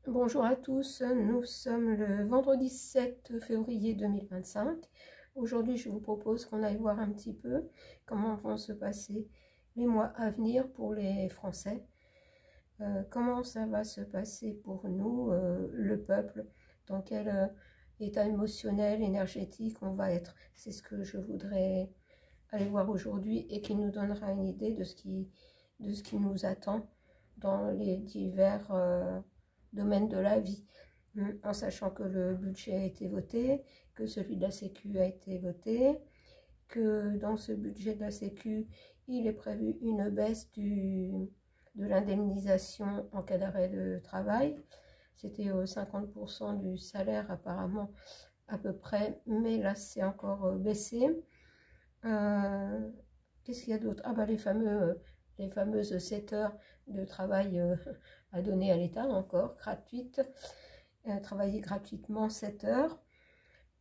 Bonjour à tous, nous sommes le vendredi 7 février 2025. Aujourd'hui, je vous propose qu'on aille voir un petit peu comment vont se passer les mois à venir pour les Français. Comment ça va se passer pour nous, le peuple, dans quel état émotionnel, énergétique on va être. C'est ce que je voudrais aller voir aujourd'hui et qui nous donnera une idée de ce qui nous attend dans les divers domaines de la vie, en sachant que le budget a été voté, que celui de la Sécu a été voté, que dans ce budget de la Sécu, il est prévu une baisse de l'indemnisation en cas d'arrêt de travail. C'était 50% du salaire apparemment à peu près, mais là c'est encore baissé. Qu'est-ce qu'il y a d'autre? Ah bah les fameuses 7 heures de travail à donner à l'État encore, gratuite. Travailler gratuitement 7 heures.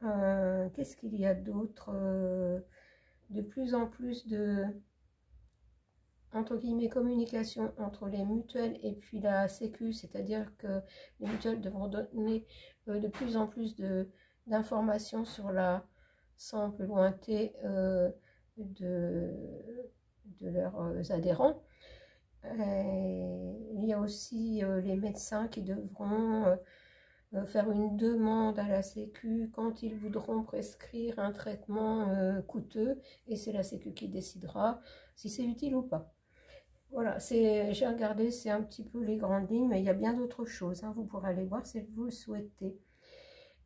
Qu'est-ce qu'il y a d'autre? De plus en plus de, entre guillemets, communication entre les mutuelles et puis la Sécu, c'est-à-dire que les mutuelles devront donner de plus en plus d'informations sur la simple lointain de leurs adhérents. Il y a aussi les médecins qui devront faire une demande à la Sécu quand ils voudront prescrire un traitement coûteux, et c'est la Sécu qui décidera si c'est utile ou pas. Voilà, j'ai regardé, c'est un petit peu les grandes lignes, mais il y a bien d'autres choses, hein, vous pourrez aller voir si vous le souhaitez.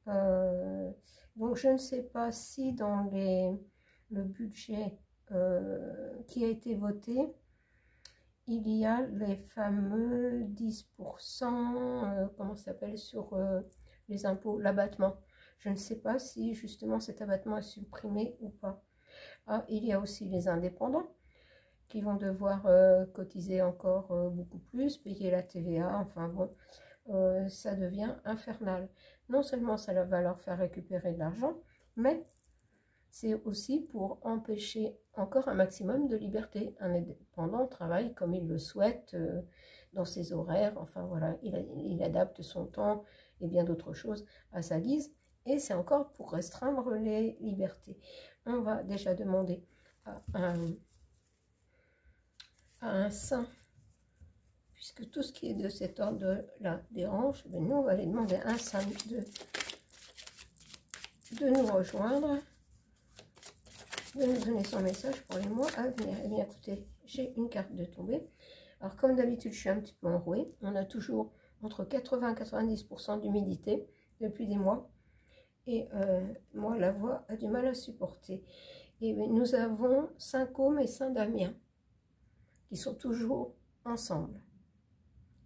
Donc je ne sais pas si dans le budget qui a été voté, il y a les fameux 10%, comment ça s'appelle, sur les impôts, l'abattement. Je ne sais pas si justement cet abattement est supprimé ou pas. Ah, il y a aussi les indépendants qui vont devoir cotiser encore beaucoup plus, payer la TVA, enfin bon, ça devient infernal. Non seulement ça va leur faire récupérer de l'argent, mais c'est aussi pour empêcher encore un maximum de liberté. Un indépendant travaille comme il le souhaite, dans ses horaires, enfin voilà, il adapte son temps et bien d'autres choses à sa guise, et c'est encore pour restreindre les libertés. On va déjà demander à un saint, puisque tout ce qui est de cet ordre-là dérange, mais nous on va aller demander à un saint de nous rejoindre, de nous donner son message pour les mois à venir. Eh bien écoutez, j'ai une carte de tombée. Alors comme d'habitude, je suis un petit peu enrouée. On a toujours entre 80 et 90% d'humidité depuis des mois. Et moi, la voix a du mal à supporter. Et nous avons Saint-Côme et Saint-Damien qui sont toujours ensemble.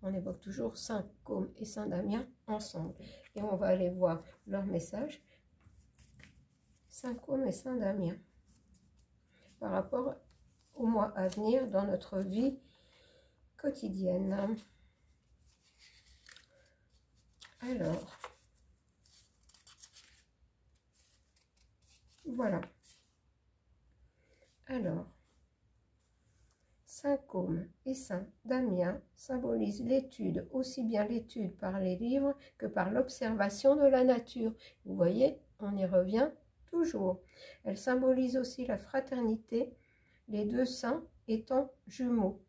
On évoque toujours Saint-Côme et Saint-Damien ensemble. Et on va aller voir leur message. Saint-Côme et Saint-Damien par rapport au mois à venir dans notre vie quotidienne. Alors, voilà. Alors, Saint-Côme et Saint-Damien symbolisent l'étude, aussi bien l'étude par les livres que par l'observation de la nature. Vous voyez, on y revient toujours. Elle symbolise aussi la fraternité, les deux saints étaient jumeaux,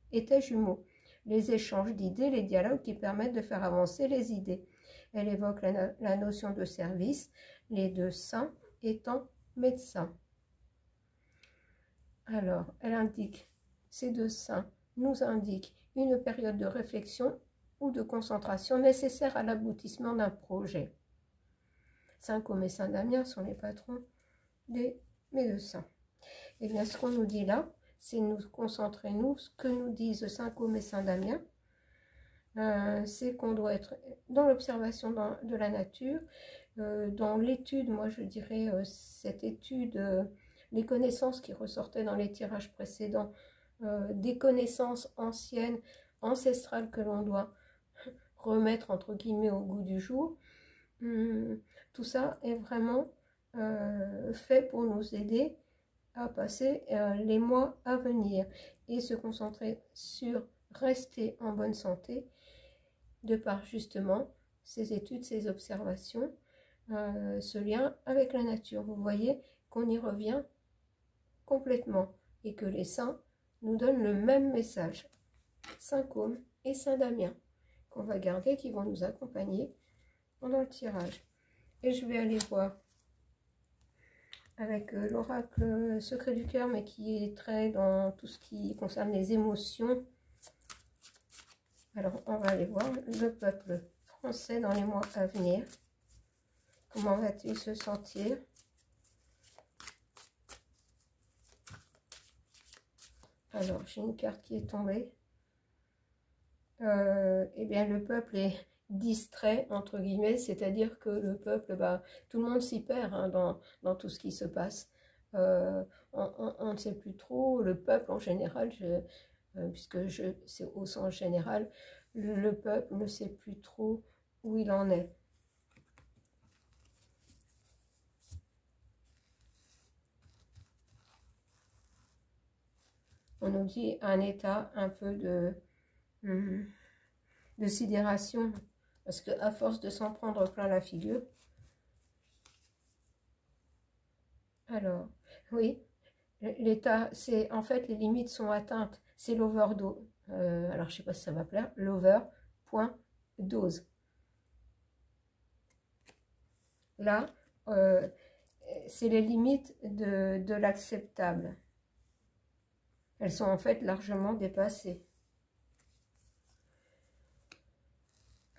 les échanges d'idées, les dialogues qui permettent de faire avancer les idées. Elle évoque la notion de service, les deux saints étant médecins. Alors, elle indique, ces deux saints nous indiquent une période de réflexion ou de concentration nécessaire à l'aboutissement d'un projet. Saint-Côme et Saint-Damien sont les patrons des médecins. Et bien, ce qu'on nous dit là, c'est nous concentrer, nous, ce que nous disent Saint-Côme et Saint-Damien, c'est qu'on doit être dans l'observation de la nature, dans l'étude, moi je dirais cette étude, les connaissances qui ressortaient dans les tirages précédents, des connaissances anciennes, ancestrales que l'on doit remettre entre guillemets au goût du jour. Tout ça est vraiment fait pour nous aider à passer les mois à venir et se concentrer sur rester en bonne santé de par justement ces études, ces observations, ce lien avec la nature. Vous voyez qu'on y revient complètement et que les saints nous donnent le même message. Saint Côme et Saint Damien, qu'on va garder, qui vont nous accompagner pendant le tirage. Et je vais aller voir avec l'oracle secret du cœur, mais qui est très dans tout ce qui concerne les émotions. Alors, on va aller voir le peuple français dans les mois à venir. Comment va-t-il se sentir? Alors, j'ai une carte qui est tombée. Eh bien, le peuple est distrait, entre guillemets, c'est-à-dire que le peuple, tout le monde s'y perd hein, dans tout ce qui se passe. On ne sait plus trop, le peuple en général, puisque c'est au sens général, le peuple ne sait plus trop où il en est. On nous dit un état un peu de sidération, parce qu'à force de s'en prendre plein la figure. Alors, oui, l'état, c'est en fait les limites sont atteintes, c'est l'overdose. Alors, je ne sais pas si ça va plaire, l'over.dose. Là, c'est les limites de l'acceptable. Elles sont en fait largement dépassées.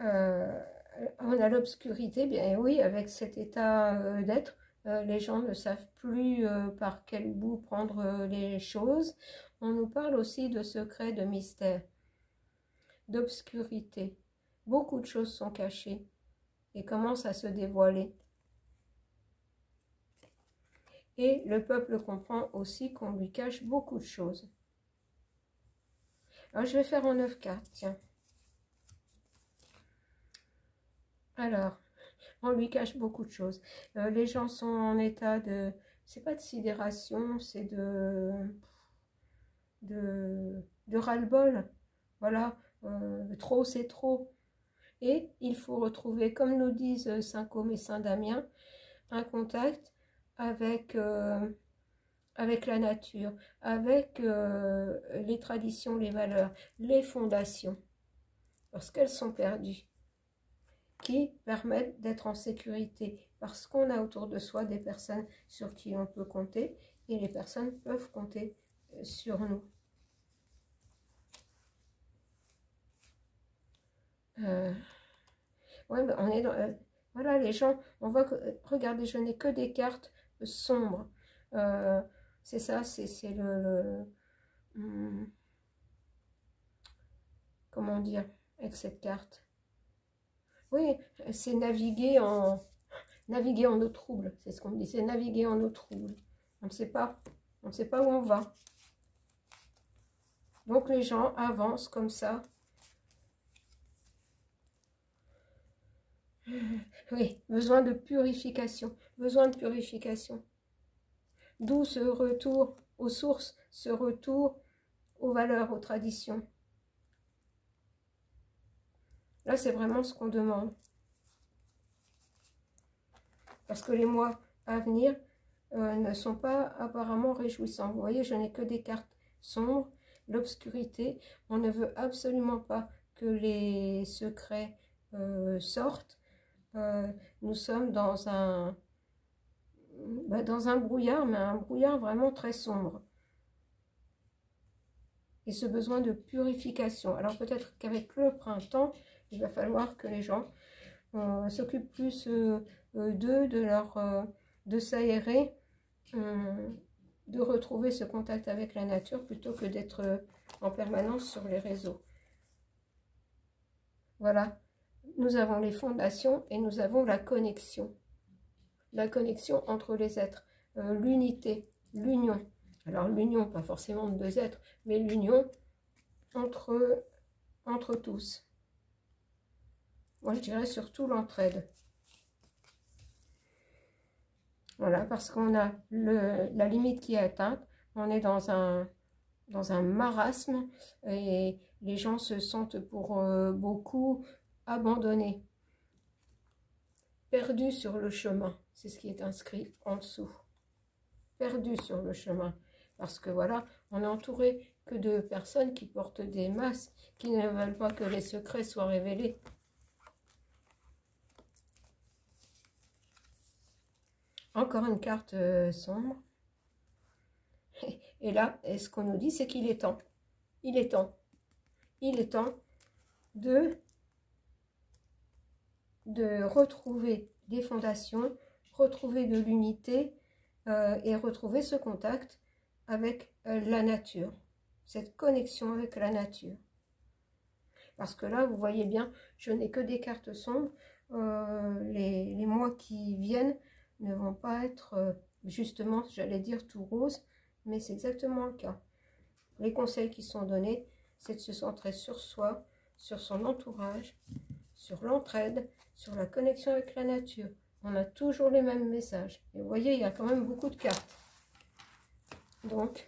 On a l'obscurité, bien oui, avec cet état d'être, les gens ne savent plus par quel bout prendre les choses. On nous parle aussi de secrets, de mystères, d'obscurité. Beaucoup de choses sont cachées et commencent à se dévoiler. Et le peuple comprend aussi qu'on lui cache beaucoup de choses. Alors, je vais faire en 9 cartes, tiens. Alors, on lui cache beaucoup de choses. Les gens sont en état de... C'est pas de sidération, c'est de ras-le-bol. Voilà, trop c'est trop. Et il faut retrouver, comme nous disent Saint Côme et Saint Damien, un contact avec, avec la nature, avec les traditions, les valeurs, les fondations, parce qu'elles sont perdues, qui permettent d'être en sécurité, parce qu'on a autour de soi des personnes sur qui on peut compter, et les personnes peuvent compter sur nous. Ouais, on est dans, voilà, les gens, on voit que, regardez, je n'ai que des cartes sombres. C'est ça, c'est comment dire, avec cette carte. Oui, c'est naviguer en eau trouble, c'est ce qu'on me dit, c'est naviguer en eau trouble. On ne sait pas où on va. Donc les gens avancent comme ça. Oui, besoin de purification, besoin de purification. D'où ce retour aux sources, ce retour aux valeurs, aux traditions. Là, c'est vraiment ce qu'on demande. Parce que les mois à venir ne sont pas apparemment réjouissants. Vous voyez, je n'ai que des cartes sombres, l'obscurité. On ne veut absolument pas que les secrets sortent. Nous sommes dans un brouillard, mais un brouillard vraiment très sombre. Et ce besoin de purification. Alors peut-être qu'avec le printemps, il va falloir que les gens s'occupent plus d'eux, de s'aérer, de retrouver ce contact avec la nature plutôt que d'être en permanence sur les réseaux. Voilà, nous avons les fondations et nous avons la connexion entre les êtres, l'unité, l'union. Alors l'union, pas forcément de deux êtres, mais l'union entre tous. Moi, je dirais surtout l'entraide. Voilà, parce qu'on a la limite qui est atteinte, on est dans un marasme et les gens se sentent pour beaucoup abandonnés. perdu sur le chemin. C'est ce qui est inscrit en dessous. Perdu sur le chemin. Parce que voilà, on est entouré que de personnes qui portent des masques, qui ne veulent pas que les secrets soient révélés. Encore une carte sombre. Et là, ce qu'on nous dit, c'est qu'il est temps. Il est temps. Il est temps de retrouver des fondations, retrouver de l'unité et retrouver ce contact avec la nature, cette connexion avec la nature. Parce que là, vous voyez bien, je n'ai que des cartes sombres. Les mois qui viennent ne vont pas être, justement, j'allais dire tout rose, mais c'est exactement le cas. Les conseils qui sont donnés, c'est de se centrer sur soi, sur son entourage, sur l'entraide, sur la connexion avec la nature. On a toujours les mêmes messages. Et vous voyez, il y a quand même beaucoup de cartes. Donc,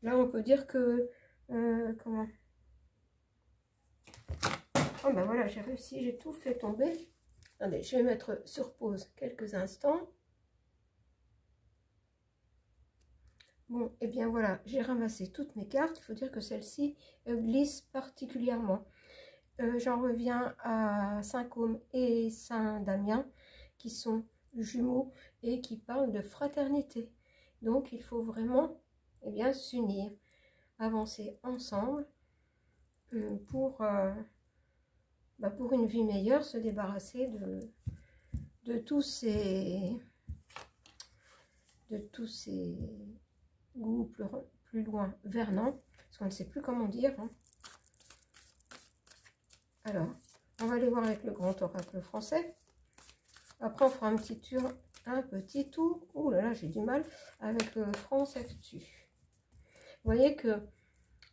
là, on peut dire que... comment? Oh ben voilà, j'ai réussi, j'ai tout fait tomber. Attendez, je vais mettre sur pause quelques instants. Bon, et bien voilà, j'ai ramassé toutes mes cartes. Il faut dire que celle-ci glisse particulièrement. J'en reviens à Saint-Côme et Saint-Damien, qui sont jumeaux et qui parlent de fraternité. Donc, il faut vraiment s'unir, avancer ensemble pour une vie meilleure, se débarrasser de tous ces goûts plus loin vernants, parce qu'on ne sait plus comment dire. Hein. Alors, on va aller voir avec le grand oracle français. Après, on fera un petit tour. Ouh là là, j'ai du mal avec France Actu. Vous voyez que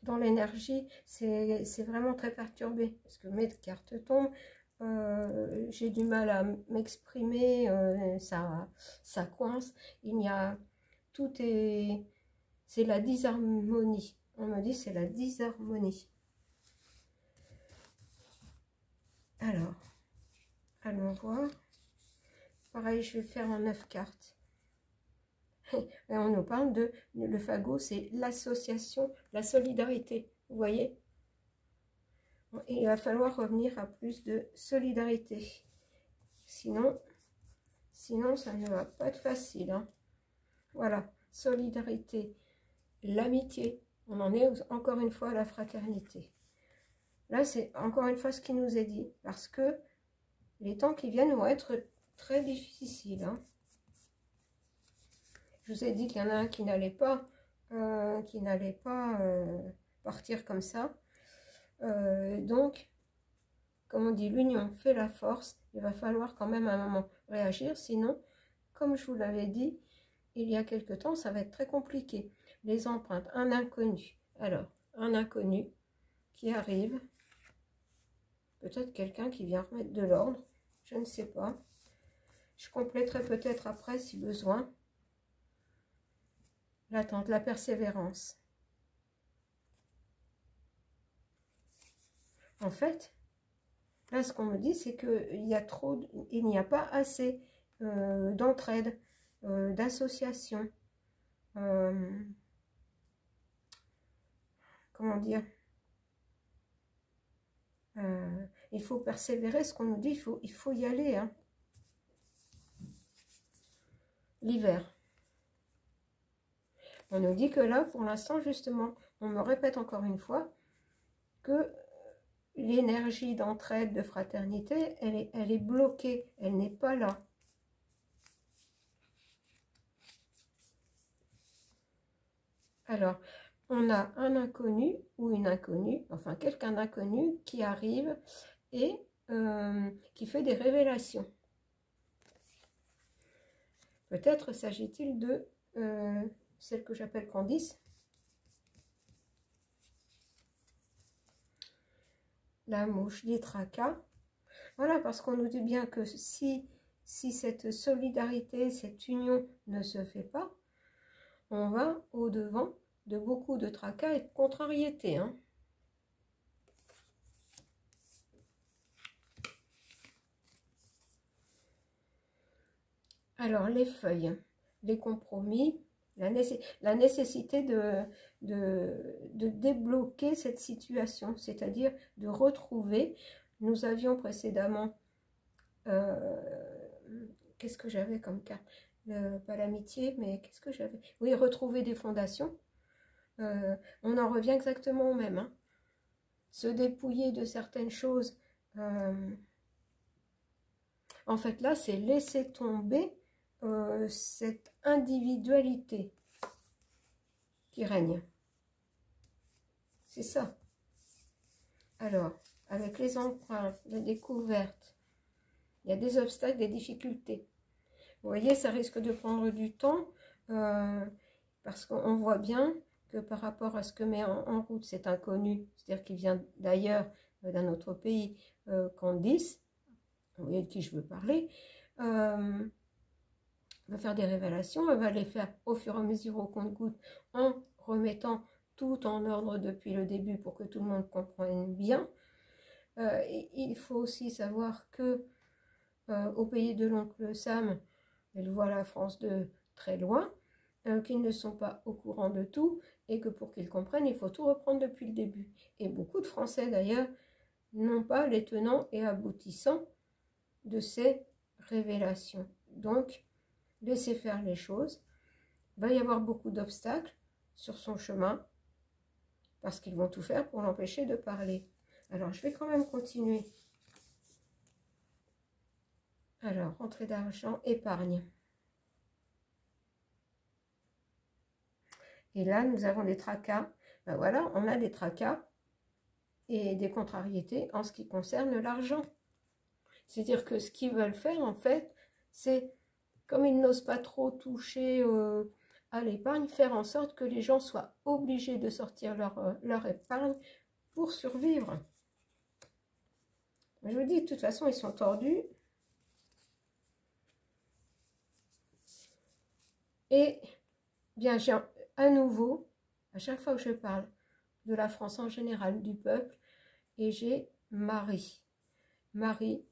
dans l'énergie, c'est vraiment très perturbé. Parce que mes cartes tombent, j'ai du mal à m'exprimer, ça coince. C'est la disharmonie. On me dit c'est la disharmonie. Alors, allons voir. Pareil, je vais faire en 9 cartes. Et on nous parle de le fagot, c'est l'association, la solidarité. Vous voyez? Et il va falloir revenir à plus de solidarité. Sinon ça ne va pas être facile. Hein. Voilà, solidarité, l'amitié. On en est encore une fois à la fraternité. Là, c'est encore une fois ce qui nous est dit. Parce que les temps qui viennent vont être très difficiles. Hein. Je vous ai dit qu'il y en a un qui n'allait pas, partir comme ça. Donc, comme on dit, l'union fait la force. Il va falloir quand même à un moment réagir. Sinon, comme je vous l'avais dit, il y a quelque temps, ça va être très compliqué. Les empreintes, un inconnu. Alors, un inconnu qui arrive. Peut-être quelqu'un qui vient remettre de l'ordre. Je ne sais pas. Je compléterai peut-être après si besoin. L'attente, la persévérance. En fait, là, ce qu'on me dit, c'est qu'il n'y a pas assez d'entraide, d'association. Comment dire? Il faut persévérer, ce qu'on nous dit, il faut y aller. Hein. L'hiver. On nous dit que là, pour l'instant, justement, on me répète encore une fois que l'énergie d'entraide, de fraternité, elle est bloquée, elle n'est pas là. Alors, on a un inconnu ou une inconnue, enfin quelqu'un d'inconnu qui arrive et qui fait des révélations. Peut-être s'agit-il de celle que j'appelle Candice. La mouche, des tracas. Voilà, parce qu'on nous dit bien que si cette solidarité, cette union ne se fait pas, on va au-devant de beaucoup de tracas et de contrariétés. Hein. Alors, les feuilles, les compromis, la nécessité de débloquer cette situation, c'est-à-dire de retrouver. Nous avions précédemment, qu'est-ce que j'avais comme carte? Pas l'amitié, mais qu'est-ce que j'avais? Oui, retrouver des fondations. On en revient exactement au même. Hein. Se dépouiller de certaines choses. En fait, là, c'est laisser tomber cette individualité qui règne. C'est ça. Alors, avec les empreintes, les découvertes, il y a des obstacles, des difficultés. Vous voyez, ça risque de prendre du temps parce qu'on voit bien que par rapport à ce que met en route cet inconnu, c'est-à-dire qui vient d'ailleurs, d'un autre pays, Candice, vous voyez de qui je veux parler, va faire des révélations, elle va les faire au fur et à mesure au compte-gouttes en remettant tout en ordre depuis le début pour que tout le monde comprenne bien. Il faut aussi savoir que au pays de l'oncle Sam, elle voit la France de très loin, qu'ils ne sont pas au courant de tout et que pour qu'ils comprennent, il faut tout reprendre depuis le début. Et beaucoup de Français d'ailleurs n'ont pas les tenants et aboutissants de ces révélations. Donc, laissez faire les choses. Il va y avoir beaucoup d'obstacles sur son chemin parce qu'ils vont tout faire pour l'empêcher de parler. Alors, je vais quand même continuer. Alors, rentrée d'argent, épargne. Et là, nous avons des tracas. Ben voilà, on a des tracas et des contrariétés en ce qui concerne l'argent. C'est-à-dire que ce qu'ils veulent faire, en fait, c'est, comme ils n'osent pas trop toucher à l'épargne, faire en sorte que les gens soient obligés de sortir leur épargne pour survivre. Je vous dis, de toute façon, ils sont tordus. Et bien, j'ai à nouveau, à chaque fois que je parle de la France en général, du peuple, et j'ai Marie. Marie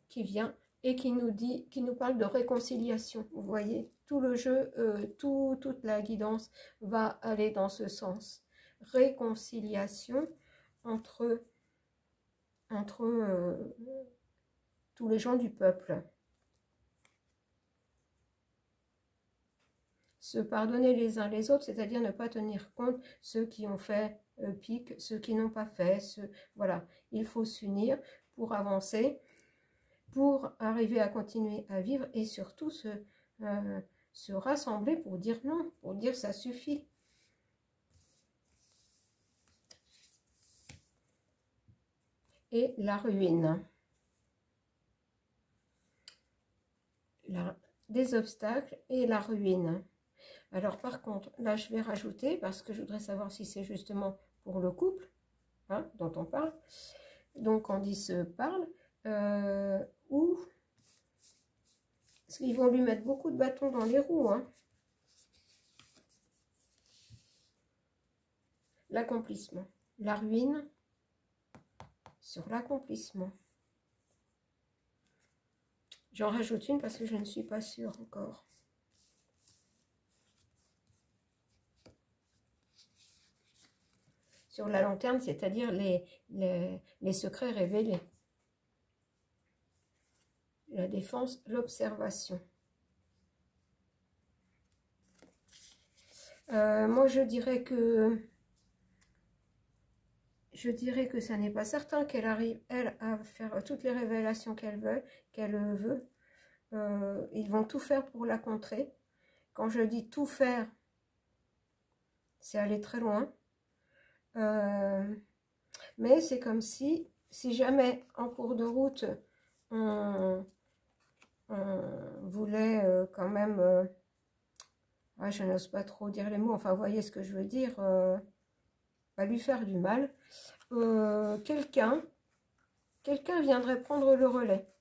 qui vient et qui nous parle de réconciliation. Vous voyez, tout le jeu, toute la guidance va aller dans ce sens. Réconciliation entre tous les gens du peuple. Se pardonner les uns les autres, c'est-à-dire ne pas tenir compte ceux qui ont fait pique, ceux qui n'ont pas fait. Voilà, il faut s'unir pour avancer, pour arriver à continuer à vivre et surtout se rassembler pour dire non, pour dire ça suffit. Et la ruine. Des obstacles et la ruine. Alors par contre, là je vais rajouter, parce que je voudrais savoir si c'est justement pour le couple hein, dont on parle. Donc Candice parle, ou parce qu'ils vont lui mettre beaucoup de bâtons dans les roues. Hein. L'accomplissement, la ruine sur l'accomplissement. J'en rajoute une parce que je ne suis pas sûre encore. Sur la lanterne, c'est-à-dire les secrets révélés. La défense, l'observation. Moi, je dirais que ça n'est pas certain qu'elle arrive, elle, à faire toutes les révélations qu'elle veut. Ils vont tout faire pour la contrer. Quand je dis tout faire, c'est aller très loin. Mais c'est comme si jamais en cours de route on voulait quand même, je n'ose pas trop dire les mots, enfin vous voyez ce que je veux dire, pas lui faire du mal, quelqu'un viendrait prendre le relais.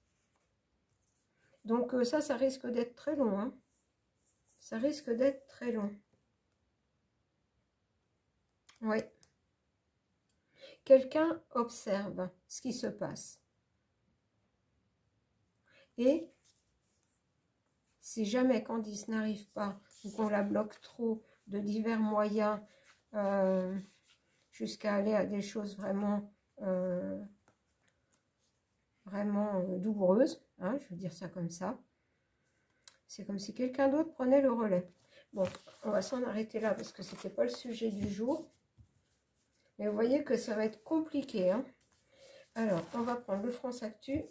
Donc ça risque d'être très long, hein. Ça risque d'être très long. Oui. Quelqu'un observe ce qui se passe. Et Si jamais Candice n'arrive pas, ou qu'on la bloque trop de divers moyens, jusqu'à aller à des choses vraiment, douloureuses, hein, je veux dire ça comme ça, c'est comme si quelqu'un d'autre prenait le relais. Bon, on va s'en arrêter là parce que c'était pas le sujet du jour. Mais vous voyez que ça va être compliqué, hein. Alors, on va prendre le France Actu.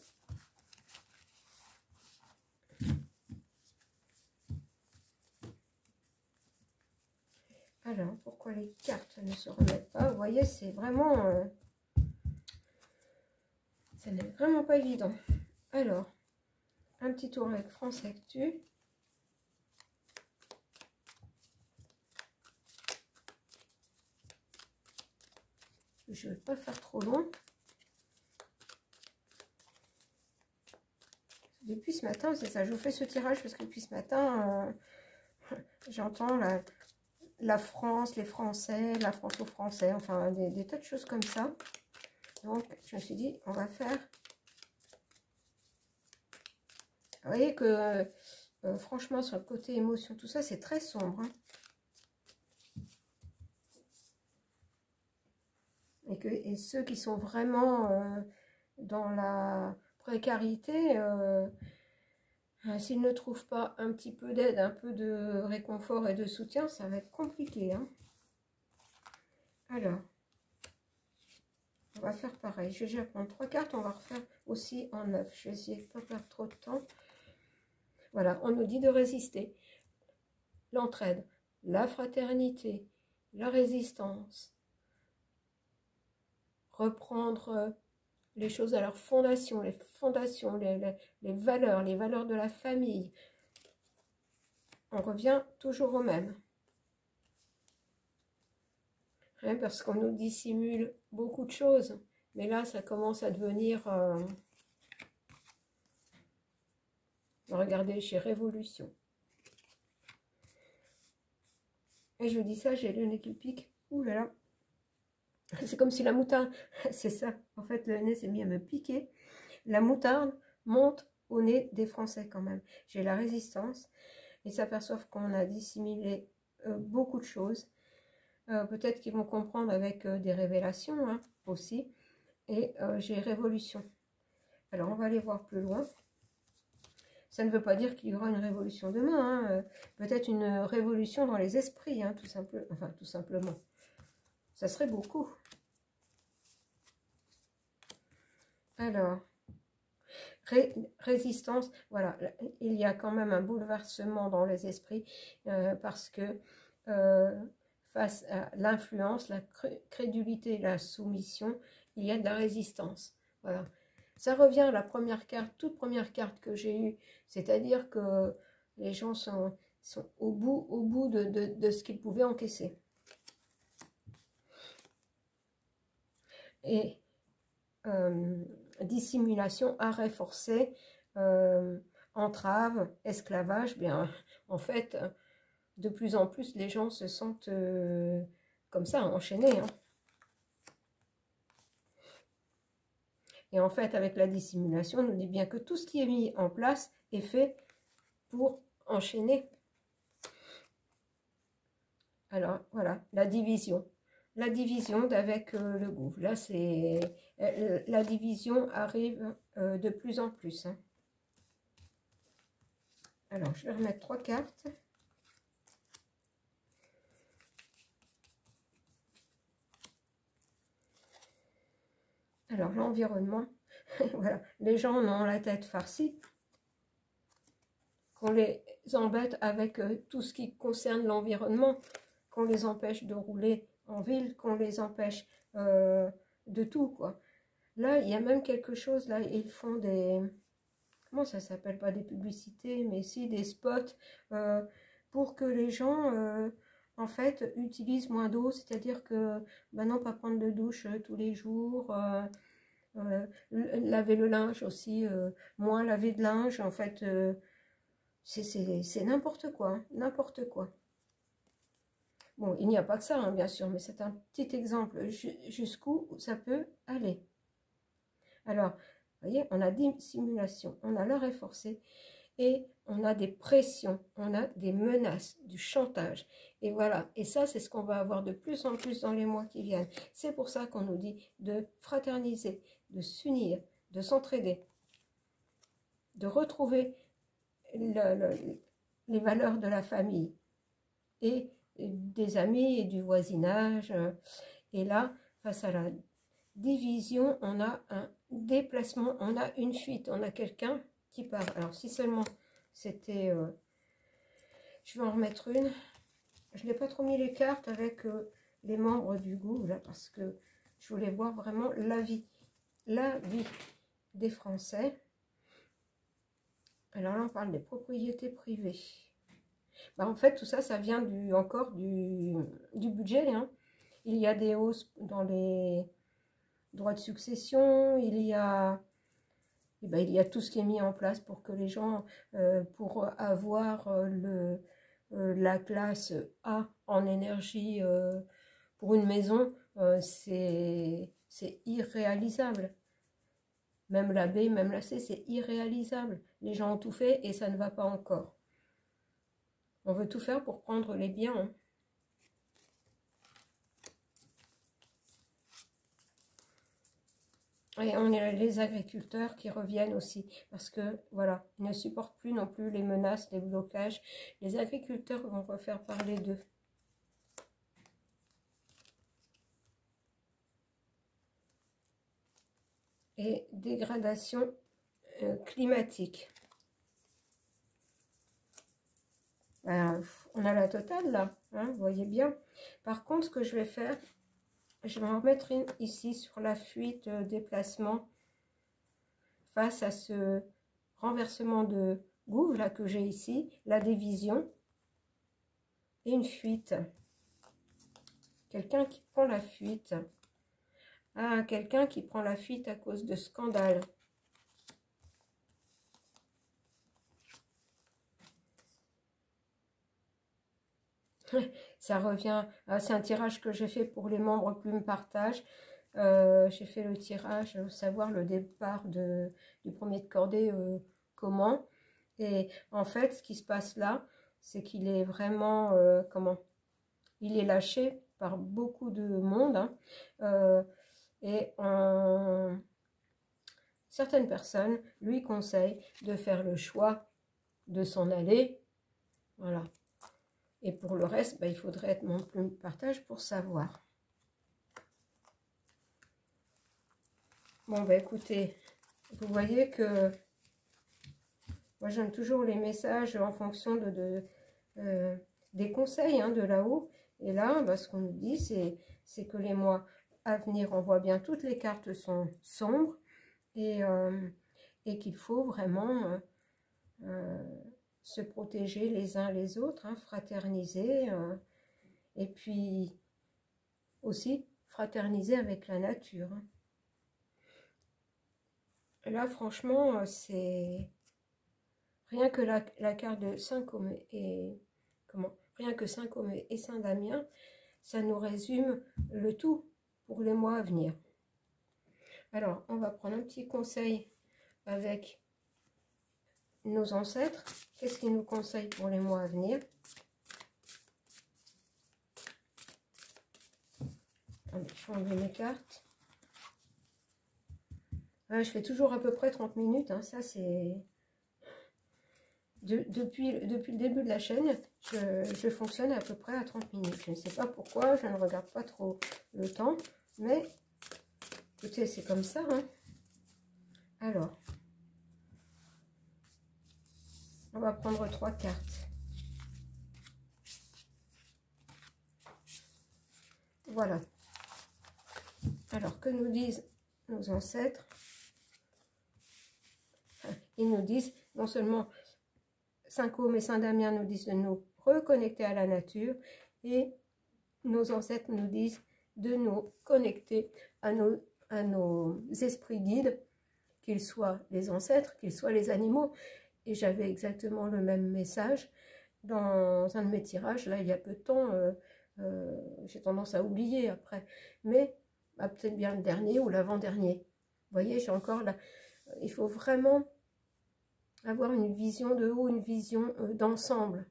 Alors, pourquoi les cartes ne se remettent pas? Vous voyez, c'est vraiment... ça n'est vraiment pas évident. Alors, un petit tour avec France Actu. Je ne vais pas faire trop long. Depuis ce matin, c'est ça, je vous fais ce tirage parce que depuis ce matin, j'entends la France, les Français, la France aux Français, enfin des tas de choses comme ça. Donc, je me suis dit, on va faire... Vous voyez que, franchement, sur le côté émotion, tout ça, c'est très sombre, hein. Et ceux qui sont vraiment dans la précarité, s'ils ne trouvent pas un petit peu d'aide, un peu de réconfort et de soutien, ça va être compliqué, hein. Alors, on va faire pareil. Je vais déjà prendre 3 cartes, on va refaire aussi en 9. Je vais essayer de ne pas perdre trop de temps. Voilà, on nous dit de résister. L'entraide, la fraternité, la résistance. Reprendre les choses à leur fondation, les fondations, les valeurs de la famille. On revient toujours au même. Hein, parce qu'on nous dissimule beaucoup de choses. Mais là, ça commence à devenir... regardez, chez Révolution. Et je vous dis ça, j'ai le nez qui pique. Ouh là là. C'est comme si la moutarde... C'est ça. En fait, le nez s'est mis à me piquer. La moutarde monte au nez des Français quand même. J'ai la résistance. Ils s'aperçoivent qu'on a dissimulé beaucoup de choses. Peut-être qu'ils vont comprendre avec des révélations, hein, aussi. Et j'ai Révolution. Alors, on va aller voir plus loin. Ça ne veut pas dire qu'il y aura une révolution demain, hein. Peut-être une révolution dans les esprits, hein, tout simplement. Ça serait beaucoup. Alors, résistance, voilà, il y a quand même un bouleversement dans les esprits parce que face à l'influence, la crédulité, la soumission, il y a de la résistance. Voilà. Ça revient à la première carte, toute première carte que j'ai eue, c'est-à-dire que les gens sont au bout de ce qu'ils pouvaient encaisser. Et dissimulation, arrêt forcé, entrave, esclavage, bien, en fait, de plus en plus, les gens se sentent comme ça, enchaînés, hein. Et en fait, avec la dissimulation, on nous dit bien que tout ce qui est mis en place est fait pour enchaîner. Alors, voilà, la division. La division avec le gouffre. Là, c'est... la division arrive de plus en plus, hein. Alors, je vais remettre 3 cartes. Alors, l'environnement, voilà, les gens ont la tête farcie, qu'on les embête avec tout ce qui concerne l'environnement, qu'on les empêche de rouler en ville, qu'on les empêche de tout, quoi. Là, il y a même quelque chose, là, ils font des... Comment ça s'appelle? Pas des publicités, mais si des spots pour que les gens... en fait, utilisent moins d'eau, c'est-à-dire que maintenant, pas prendre de douche tous les jours, laver le linge aussi, moins laver de linge, en fait, c'est n'importe quoi, hein, n'importe quoi. Bon, il n'y a pas que ça, hein, bien sûr, mais c'est un petit exemple jusqu'où ça peut aller. Alors, vous voyez, on a dissimulation, on a l'arrêt forcé, et on a des pressions, on a des menaces, du chantage. Et voilà, et ça c'est ce qu'on va avoir de plus en plus dans les mois qui viennent. C'est pour ça qu'on nous dit de fraterniser, de s'unir, de s'entraider, de retrouver les valeurs de la famille et des amis et du voisinage. Et là, face à la division, on a un déplacement, on a une fuite, on a quelqu'un qui part. Alors si seulement c'était... je vais en remettre une. Je n'ai pas trop mis les cartes avec les membres du gouffre, là, parce que je voulais voir vraiment la vie des Français. Alors là, on parle des propriétés privées. Bah, en fait, tout ça, ça vient encore du budget. Hein. Il y a des hausses dans les droits de succession, il y a tout ce qui est mis en place pour que les gens, pour avoir la classe A en énergie pour une maison, c'est irréalisable. Même la B, même la C, c'est irréalisable. Les gens ont tout fait et ça ne va pas encore. On veut tout faire pour prendre les biens. Hein. Et on est les agriculteurs qui reviennent aussi, parce que, voilà, ils ne supportent plus non plus les menaces, les blocages. Les agriculteurs vont refaire parler d'eux. Et dégradation climatique. Ben, on a la totale, là, hein, vous voyez bien. Par contre, ce que je vais faire, je vais en remettre une ici sur la fuite, déplacement, face à ce renversement de gouffre là que j'ai ici, la division et une fuite. Quelqu'un qui prend la fuite. Ah, quelqu'un qui prend la fuite à cause de scandales. Ça revient, c'est un tirage que j'ai fait pour les membres Plume Partage. J'ai fait le tirage, savoir le départ du premier de cordée, comment. Et en fait, ce qui se passe là, c'est qu'il est vraiment, il est lâché par beaucoup de monde. Hein, et certaines personnes lui conseillent de faire le choix de s'en aller. Voilà. Et pour le reste, il faudrait être mon Plume Partage pour savoir. Bon, écoutez, vous voyez que moi, j'aime toujours les messages en fonction des conseils de là-haut. Et là, ce qu'on nous dit, c'est que les mois à venir, on voit bien, toutes les cartes sont sombres et qu'il faut vraiment se protéger les uns les autres, fraterniser, et puis aussi fraterniser avec la nature. Là, franchement, c'est rien que la carte de Saint-Côme et rien que Saint-Côme et Saint-Damien, ça nous résume le tout pour les mois à venir. Alors, on va prendre un petit conseil avec nos ancêtres. Qu'est-ce qu'ils nous conseillent pour les mois à venir? Allez, je vais enlever mes cartes. Je fais toujours à peu près 30 minutes. Hein. Ça, c'est... Depuis le début de la chaîne, je fonctionne à peu près à 30 minutes. Je ne sais pas pourquoi, je ne regarde pas trop le temps. Mais, écoutez, c'est comme ça. Hein. Alors... on va prendre 3 cartes. Voilà. Alors, que nous disent nos ancêtres? Ils nous disent, non seulement Saint-Côme et Saint-Damien nous disent de nous reconnecter à la nature, et nos ancêtres nous disent de nous connecter à nos esprits guides, qu'ils soient les ancêtres, qu'ils soient les animaux. Et j'avais exactement le même message dans un de mes tirages, là, il y a peu de temps. J'ai tendance à oublier après. Mais peut-être bien le dernier ou l'avant-dernier. Vous voyez, j'ai encore là. Il faut vraiment avoir une vision de haut, une vision d'ensemble.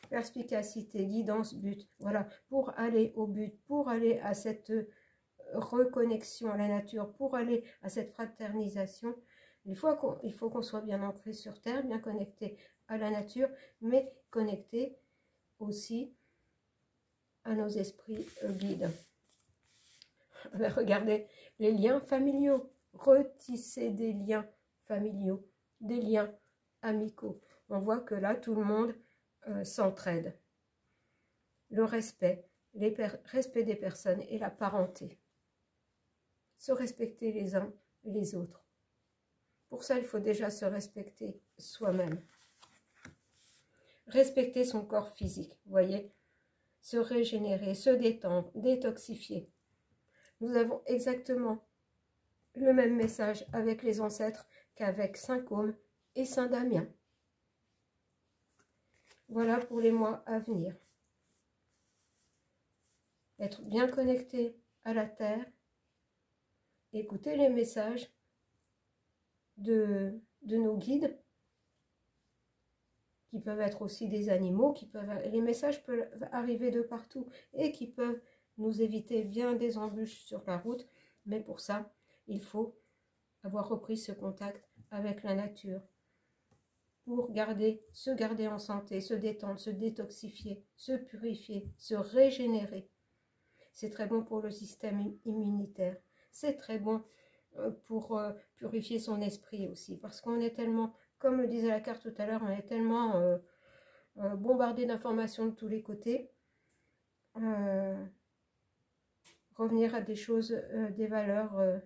Perspicacité, guidance, but. Voilà, pour aller au but, pour aller à cette reconnexion à la nature, pour aller à cette fraternisation, il faut qu'on soit bien ancré sur Terre, bien connecté à la nature, mais connecté aussi à nos esprits guides. Regardez, les liens familiaux, retisser des liens familiaux, des liens amicaux. On voit que là, tout le monde s'entraide. Le respect, respect des personnes et la parenté. Se respecter les uns les autres. Pour ça, il faut déjà se respecter soi-même. Respecter son corps physique, vous voyez, se régénérer, se détendre, détoxifier. Nous avons exactement le même message avec les ancêtres qu'avec Saint Côme et Saint Damien. Voilà pour les mois à venir. Être bien connecté à la Terre, écouter les messages de nos guides, qui peuvent être aussi des animaux, les messages peuvent arriver de partout et qui peuvent nous éviter bien des embûches sur la route, mais pour ça, il faut avoir repris ce contact avec la nature pour se garder en santé, se détendre, se détoxifier, se purifier, se régénérer. C'est très bon pour le système immunitaire, c'est très bon pour purifier son esprit aussi, parce qu'on est tellement, comme le disait la carte tout à l'heure, on est tellement bombardé d'informations de tous les côtés. Revenir à des choses, des valeurs,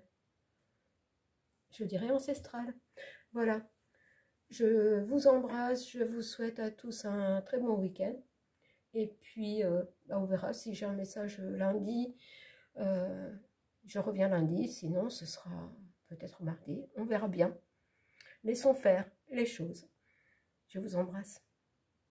je dirais ancestrales. Voilà, je vous embrasse, je vous souhaite à tous un très bon week-end. Et puis, on verra si j'ai un message lundi. Je reviens lundi, sinon ce sera peut-être mardi. On verra bien. Laissons faire les choses. Je vous embrasse.